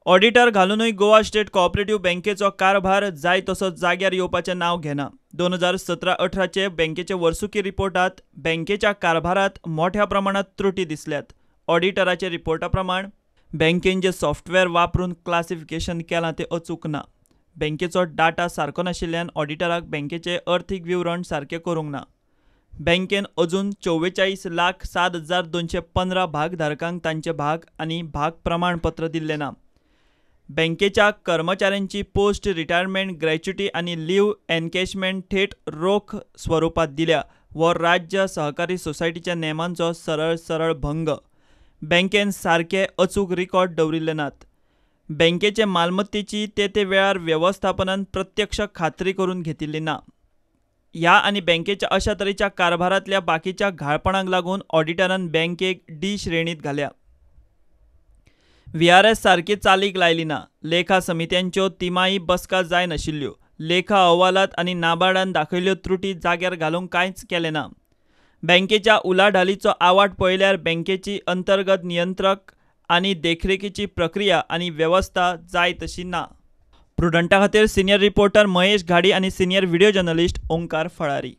Auditor घालूनय Goa state cooperative बँकेचो कारभार जाय तसो जाग्यार येवपाचें नांव घेना। 2017-18 बँकेचे वर्सुकी रिपोर्टात बँकेच्या कारभारात मोठ्या प्रमाणात त्रुटी दिसल्यात। ऑडिटराचे रिपोर्टा प्रमाण बँकेन जे सॉफ्टवेअर वापरून क्लासिफिकेशन केलां तें अचूक ना। बँकेचो डाटा सारको नाशिल्ल्यान ऑडिटराक बँकेचे अर्थीक विवरण सारके करूंक ना। बँकेन अजून 44,07,215 भागधारकांक तांचे भाग आनी भाग प्रमाणपत्र दिल्ले ना। बँकेच्या कर्मचाऱ्यांची पोस्ट रिटायरमेंट ग्रॅच्युटी आनी लीव एनकॅशमेंट थेट रोख स्वरुपात दिल्या वो राज्य सहकारी सोसायटीच्या नेमांचो सरळ भंग। बँकेन सारके अचूक रिकॉर्ड दवरिल्ले नात। बँकेचे मालमत्तेची ते वेळार व्यवस्थापनान प्रत्यक्ष खात्री करून घेतिल्ली ना। ह्या आनी बँकेच्या अशा तरेच्या कारभारांतल्या बाकीच्या घाळपणांक लागून ऑडिटरान बँकेक डी श्रेणीत घाल्या। VRS सारकी चालीक लायली ना। लेखा समित्यांच्यो तिमाही बसका जाय नाशिल्ल्यो। लेखा अहवालात आनी नाबार्डान दाखयल्ल्यो त्रुटी जाग्यार घालूंक कांयच केलें ना। बँकेच्या उलाढालीचो आवाठ पळयल्यार बँकेची अंतर्गत नियंत्रक आनी देखरेखीची प्रक्रिया आनी वेवस्था जाय तशी ना। प्रुडंटा खातीर सिनियर रिपोर्टर महेश घाडी आनी senior video journalist Omkar Phalari.